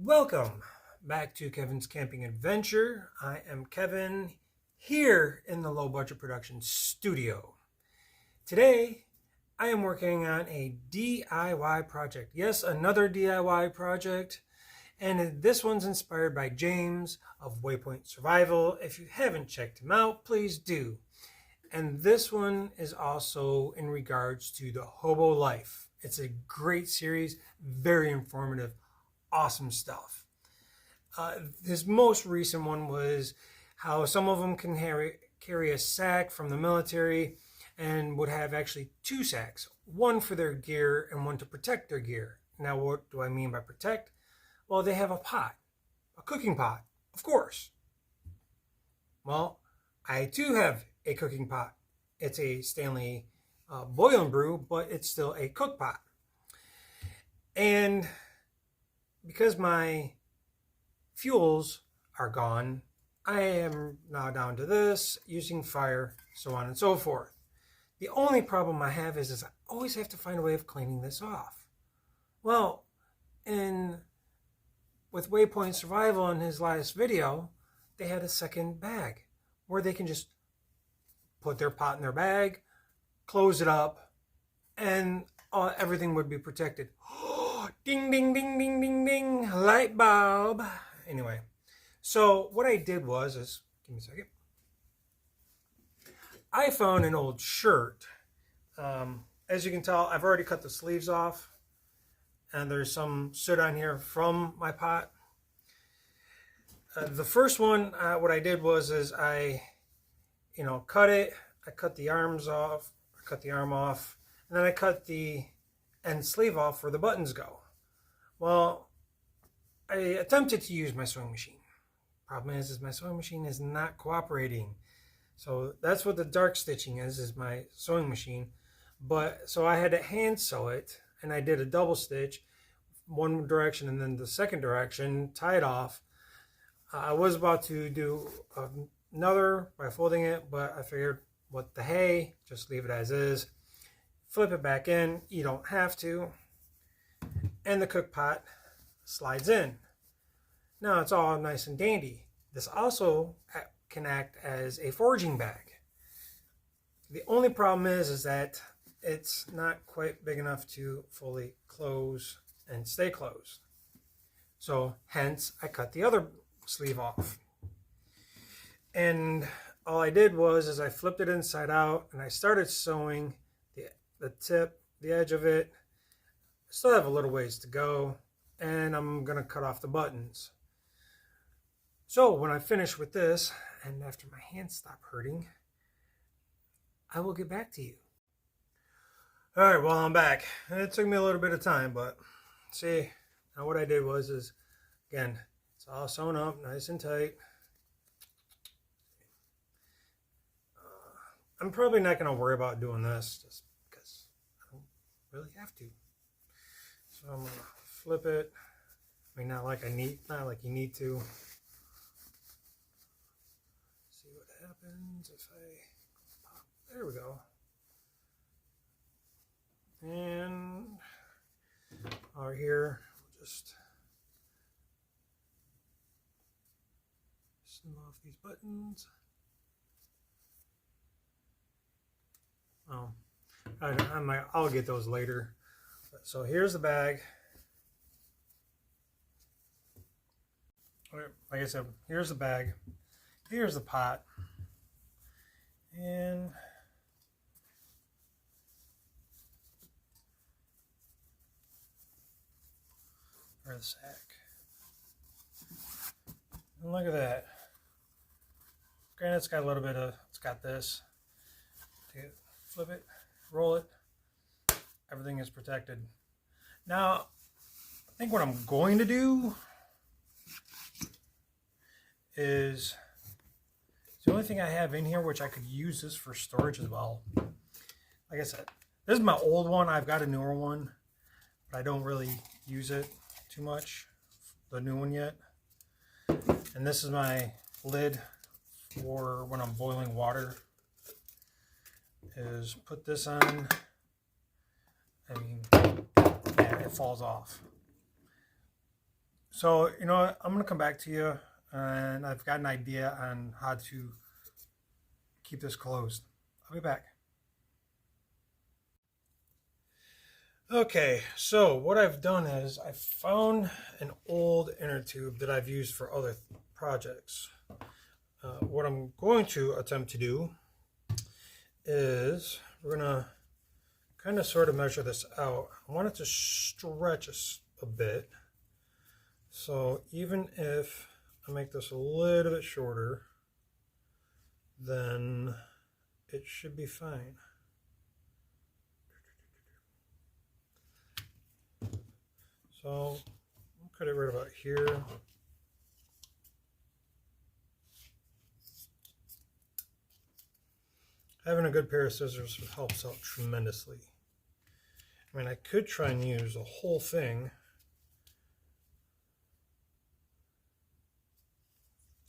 Welcome back to Kevin's Camping Adventure. I am Kevin here in the Low Budget Production Studio. Today I am working on a DIY project. Yes, another DIY project. And this one's inspired by James of Waypoint Survival. If you haven't checked him out, please do. And this one is also in regards to the hobo life. It's a great series, very informative, awesome stuff. His most recent one was how some of them can carry a sack from the military and would have actually two sacks, one for their gear and one to protect their gear. Now, what do I mean by protect? Well, they have a pot, a cooking pot, of course. Well, I too have a cooking pot. It's a Stanley boil and brew, but it's still a cook pot. And because my fuels are gone, I am now down to this, using fire, so on and so forth. The only problem I have is I always have to find a way of cleaning this off. Well, with Waypoint Survival in his last video, they had a second bag where they can just put their pot in their bag, close it up, and everything would be protected. Ding, ding, ding, ding, ding, ding, light bulb. Anyway, so what I did was, give me a second. I found an old shirt. As you can tell, I've already cut the sleeves off, and there's some soot on here from my pot. The first one, what I did was I cut it. I cut the arms off. I cut the arm off, and then I cut the end sleeve off where the buttons go. Well, I attempted to use my sewing machine. Problem is my sewing machine is not cooperating. So that's what the dark stitching is my sewing machine. But so I had to hand sew it, and I did a double stitch, one direction and then the second direction, tie it off. I was about to do another by folding it, but I figured, what the hey, just leave it as is. Flip it back in, you don't have to. And the cook pot slides in. Now it's all nice and dandy. This also can act as a foraging bag. The only problem is that it's not quite big enough to fully close and stay closed. So hence I cut the other sleeve off. And all I did was I flipped it inside out and I started sewing the tip, the edge of it. Still have a little ways to go, and I'm gonna cut off the buttons. So when I finish with this, and after my hands stop hurting, I will get back to you. All right, well, I'm back. It took me a little bit of time, but see, now what I did was again, it's all sewn up nice and tight. I'm probably not gonna worry about doing this just because I don't really have to. So I'm gonna flip it. I mean, not like you need to. See what happens if I pop. There we go. And over here, we'll just snip off these buttons. Oh, I'll get those later. So here's the bag. Like I said, here's the bag. Here's the pot. And or the sack. And look at that. Granted, it's got a little bit of, it's got this. Take it, flip it, roll it. Everything is protected. Now, I think what I'm going to do is the only thing I have in here, which I could use this for storage as well. Like I said, this is my old one. I've got a newer one, but I don't really use it too much, the new one yet. And this is my lid for when I'm boiling water. Is put this on. I mean, yeah, it falls off. So, you know what? I'm going to come back to you, and I've got an idea on how to keep this closed. I'll be back. Okay, so what I've done is I found an old inner tube that I've used for other projects. What I'm going to attempt to do is we're going to kind of sort of measure this out. I want it to stretch a bit. So even if I make this a little bit shorter, then it should be fine. So I'll cut it right about here. Having a good pair of scissors helps out tremendously. I mean, I could try and use the whole thing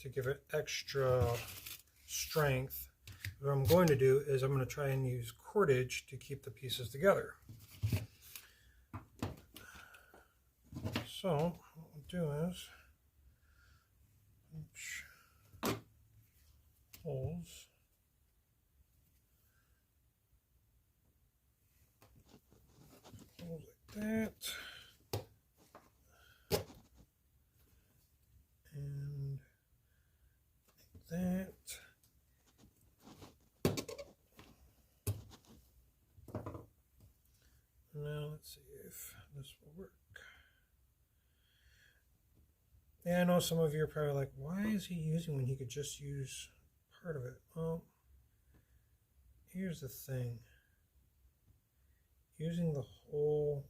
to give it extra strength. What I'm going to do is I'm going to try and use cordage to keep the pieces together. So what we'll do is punch holes. Holes like that. And like that. Now let's see if this will work. Yeah, I know some of you are probably like, why is he using when he could just use part of it? Well, here's the thing. Using the whole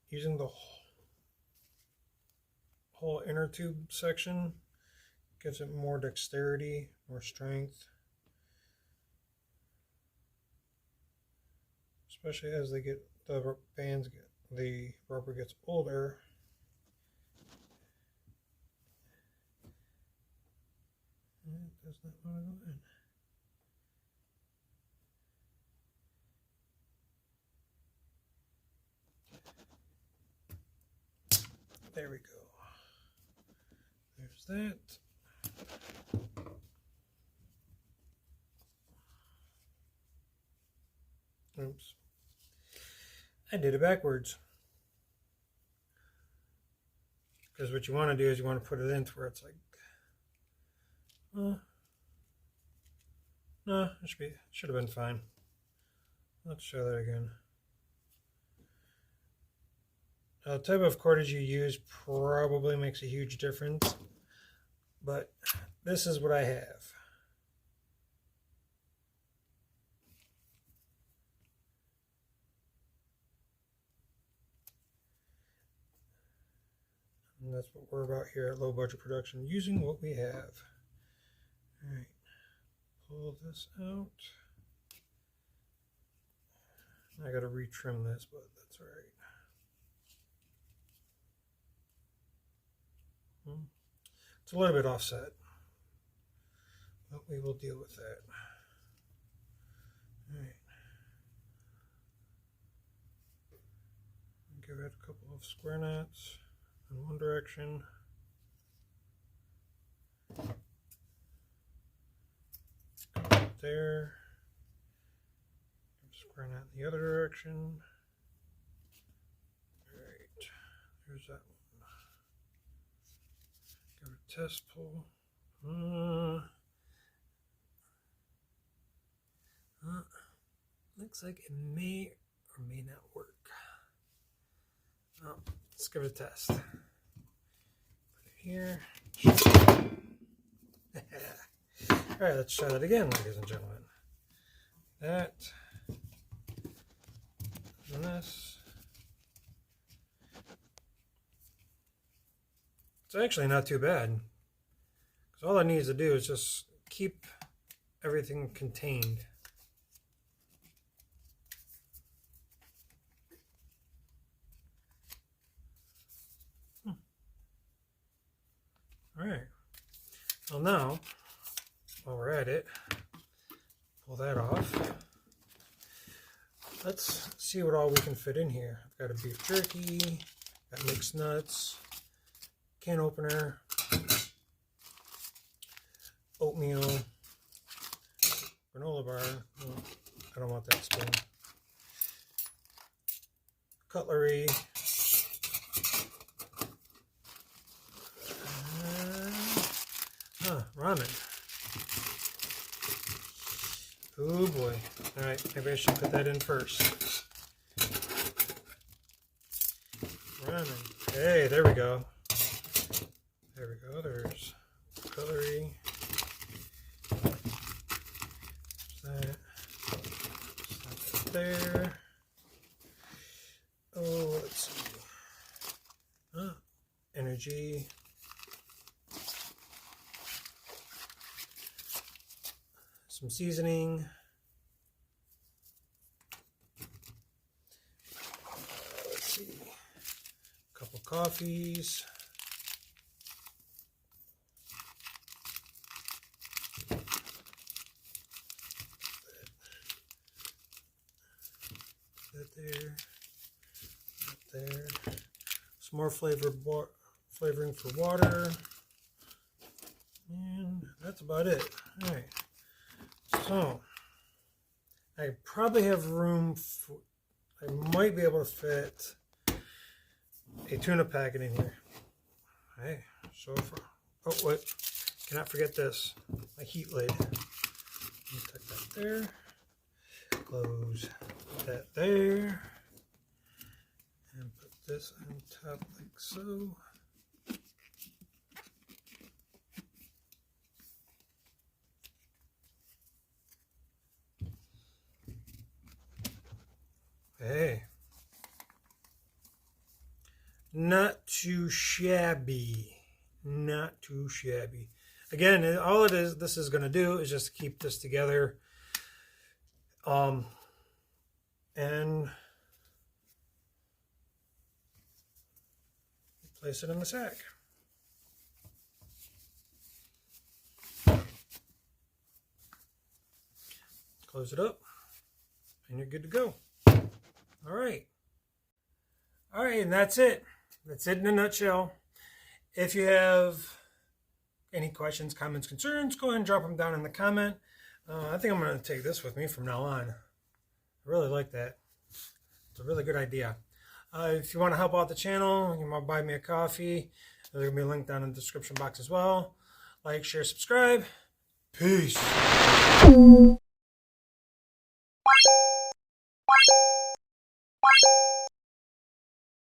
using the whole inner tube section gives it more dexterity, more strength, especially as the rubber gets older. It does not want to go in. There we go. There's that. Oops. I did it backwards. Because what you want to do is you want to put it in to where it's like, no, it should have been fine. Let's try that again. The type of cordage you use probably makes a huge difference, but this is what I have. And that's what we're about here at Low Budget Production, using what we have. All right, pull this out. I got to retrim this, but that's all right. It's a little bit offset, but we will deal with that. All right. Give it a couple of square knots in one direction. There. Square knot in the other direction. All right. There's that one. Give it a test pull. Looks like it may or may not work. Oh, let's give it a test. Put it here. All right, let's try that again, ladies and gentlemen. That and this. It's actually not too bad, because all it needs to do is just keep everything contained. All right. Well, now, while we're at it, pull that off. Let's see what all we can fit in here. I've got a beef jerky, got mixed nuts, can opener, oatmeal, granola bar. Oh, I don't want that spoon. Cutlery. Ramen. Oh boy. Alright, maybe I should put that in first. Ramen. Hey, there we go. There we go. There's cutlery. That. Slap that there. Oh, let's see. Energy. Some seasoning. Let's see. A couple coffees. That there. That there. Some more flavoring for water. And that's about it. All right. So, I probably have room for, I might be able to fit a tuna packet in here. Hey, so far. Oh, wait, cannot forget this, my heat lid. Let me tuck that there, close that there, and put this on top like so. Hey, not too shabby, not too shabby. Again, all it is, this is going to do is just keep this together, and place it in the sack. Close it up, and you're good to go. All right, and that's it. That's it in a nutshell. If you have any questions, comments, concerns, go ahead and drop them down in the comment. I think I'm going to take this with me from now on. I really like that. It's a really good idea. If you want to help out the channel, you might buy me a coffee. There's going to be a link down in the description box as well. Like, share, subscribe. Peace.